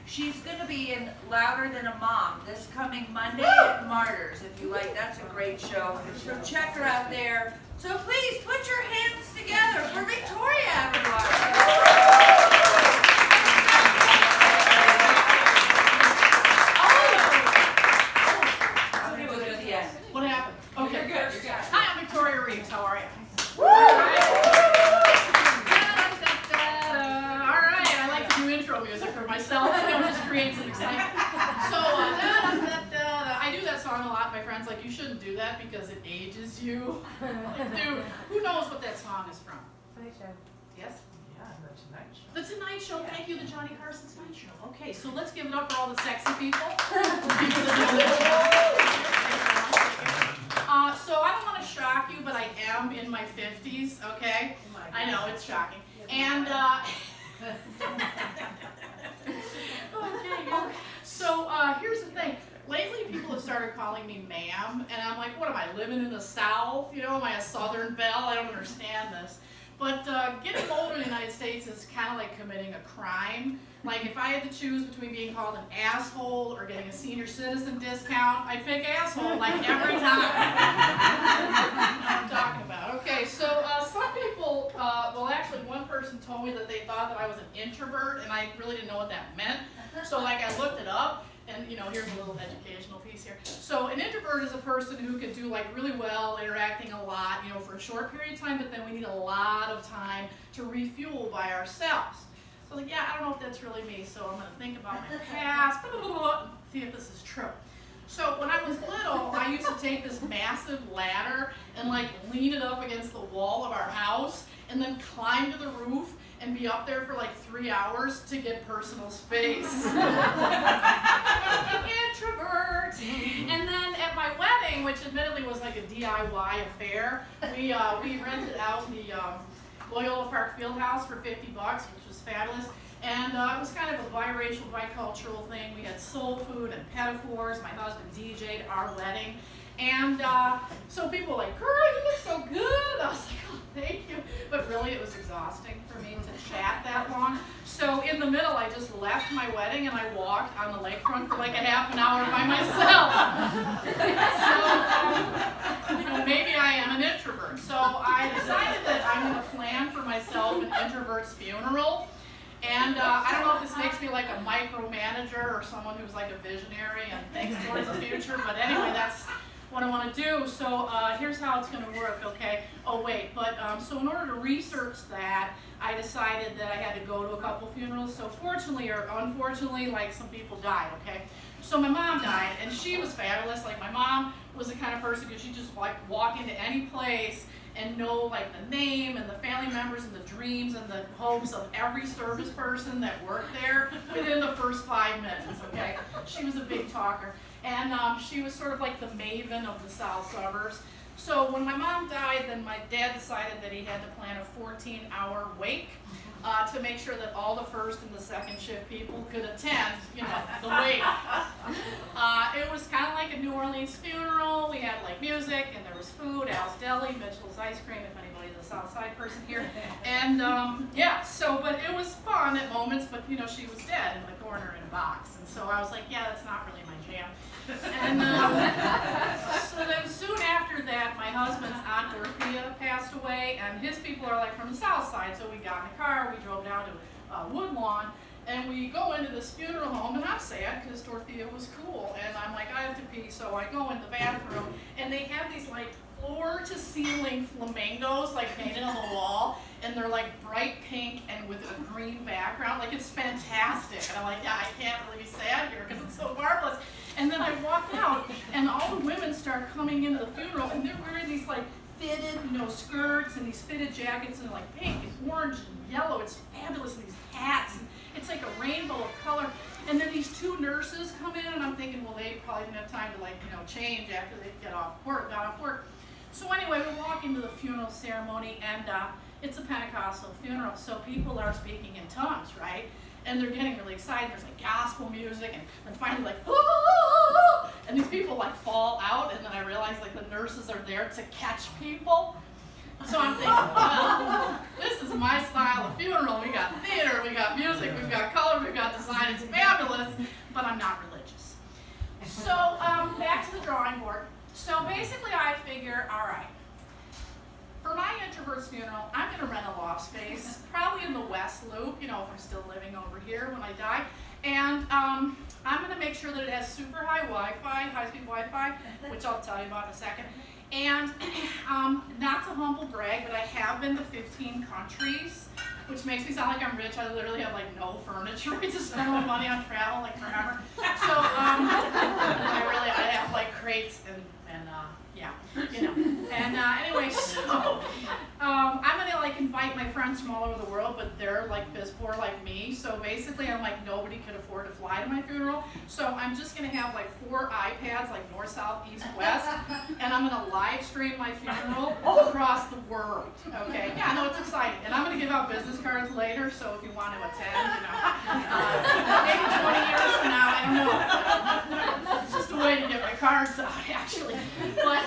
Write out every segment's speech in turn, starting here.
She's going to be in Louder Than a Mom this coming Monday at Martyrs. If you like, that's a great show. So check her out there. So please put your hands together for Victoria, everyone. What happened? Okay. You're good. Hi, I'm Victoria Reeves. How are you? Woo! All right. I like to do intro music for myself. It just creates an excitement. So, I do that song a lot. My friends like, you shouldn't do that because it ages you. Dude, who knows what that song is from? Tonight Show. Yes? Yeah, The Tonight Show. The Tonight Show. Thank you, the Johnny Carson Tonight Show. Okay, so let's give it up for all the sexy people. So I don't want to shock you, but I am in my 50s, okay? I know, it's shocking. And, okay, so here's the thing. Lately, people have started calling me ma'am, and I'm like, what am I, living in the South? You know, am I a Southern belle? I don't understand this. But getting older in the United States is kind of like committing a crime. Like if I had to choose between being called an asshole or getting a senior citizen discount, I'd pick asshole like every time. I'm talking about. Okay, so some people, well actually one person told me that they thought that I was an introvert and I really didn't know what that meant. So like I looked it up. And you know, here's a little educational piece here. So an introvert is a person who can do like really well, interacting a lot, you know, for a short period of time, but then we need a lot of time to refuel by ourselves. So like, yeah, I don't know if that's really me, so I'm gonna think about my past, and see if this is true. So when I was little, I used to take this massive ladder and like lean it up against the wall of our house and then climb to the roof and be up there for like 3 hours to get personal space. Introvert. And then at my wedding, which admittedly was like a DIY affair, we rented out the Loyola Park Fieldhouse for $50, which was fabulous. And it was kind of a biracial, bicultural thing. We had soul food and pedophores. My husband DJ'd our wedding. And so people were like, girl, you look so good. I was like, oh, thank you. But really, it was exhausting for me to chat that long. So in the middle, I just left my wedding and I walked on the lakefront for like a half an hour by myself. So, you know, maybe I am an introvert. So I decided that I'm going to plan for myself an introvert's funeral. And I don't know if this makes me like a micromanager or someone who's like a visionary and thinks towards the future, but anyway, that's what I want to do. So here's how it's going to work, okay? Oh wait, but so in order to research that, I decided that I had to go to a couple funerals. So fortunately or unfortunately, like some people died, okay? So my mom died, and she was fabulous. Like my mom was the kind of person because she just like walk into any place and know like the name and the family members and the dreams and the hopes of every service person that worked there within the first 5 minutes, okay? She was a big talker. And she was sort of like the maven of the South suburbs. So when my mom died, then my dad decided that he had to plan a 14-hour wake to make sure that all the first and the second shift people could attend, you know, the wake. It was kind of like a New Orleans funeral. We had like music and there was food, Al's Deli, Mitchell's Ice Cream, if anybody's a South Side person here. And yeah, so, but it was fun at moments, but you know, she was dead in the corner in a box. And so I was like, yeah, that's not really my jam. And so then soon after that, my husband's Aunt Dorothea passed away, and his people are like from the South Side, so we got in the car, we drove down to Woodlawn, and we go into this funeral home, and I'm sad because Dorothea was cool, and I'm like, I have to pee, so I go in the bathroom, and they have these like floor-to-ceiling flamingos like painted on the wall, and they're like bright pink and with a green background, like it's fantastic, and I'm like, yeah, I can't really be sad here because it's so marvelous. And then I walk out, and all the women start coming into the funeral, and they're wearing these like fitted, you know, skirts and these fitted jackets, and like pink and orange and yellow. It's fabulous, and these hats, and it's like a rainbow of color. And then these two nurses come in, and I'm thinking, well, they probably didn't have time to like, you know, change after they got off work. So anyway, we walk into the funeral ceremony, and it's a Pentecostal funeral, so people are speaking in tongues, right? And they're getting really excited. There's like gospel music, and then finally like, oh, and these people like fall out, and then I realize like the nurses are there to catch people. So I'm thinking, well, this is my style of funeral. We got theater, we got music, we've got color, we've got design. It's fabulous. but I'm not religious. So back to the drawing board. So basically I figure, all right, for my introvert's funeral, I'm going to rent a loft space, probably in the West Loop, if I'm still living over here when I die. And I'm going to make sure that it has super high Wi-Fi, high-speed Wi-Fi, which I'll tell you about in a second. And not to humble brag, but I have been to 15 countries, which makes me sound like I'm rich. I literally have like no furniture. I just spend all my money on travel like forever. So I have like crates and yeah, And anyway, so I'm gonna like invite my friends from all over the world, but they're like piss poor like me. So basically, I'm like nobody could afford to fly to my funeral. So I'm just gonna have like 4 iPads, like north, south, east, west, and I'm gonna live stream my funeral across the world. Okay? Yeah, I know it's exciting, and I'm gonna give out business cards later. So if you want to attend, maybe 20 years from now, I don't know. It's just a way to get my cards out, actually. But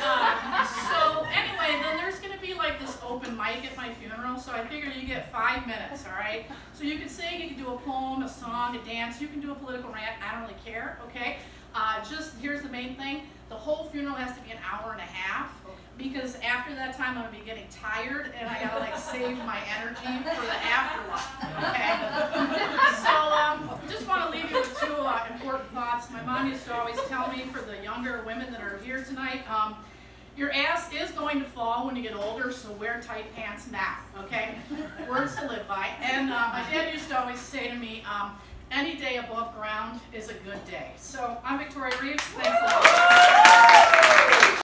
so anyway, then there's going to be like this open mic at my funeral, so I figured you get 5 minutes, all right? So you can sing, you can do a poem, a song, a dance, you can do a political rant, I don't really care, okay? Just here's the main thing, the whole funeral has to be an hour and a half, because after that time I'm going to be getting tired, and I got to like save my energy for the afterlife, okay? So just want to leave you with 2 important thoughts. My mom used to always tell me, for the younger women that are here tonight, your ass is going to fall when you get older, so wear tight pants now, okay? Words to live by. And my dad used to always say to me, any day above ground is a good day. So I'm Victoria Reeves. Thanks a lot.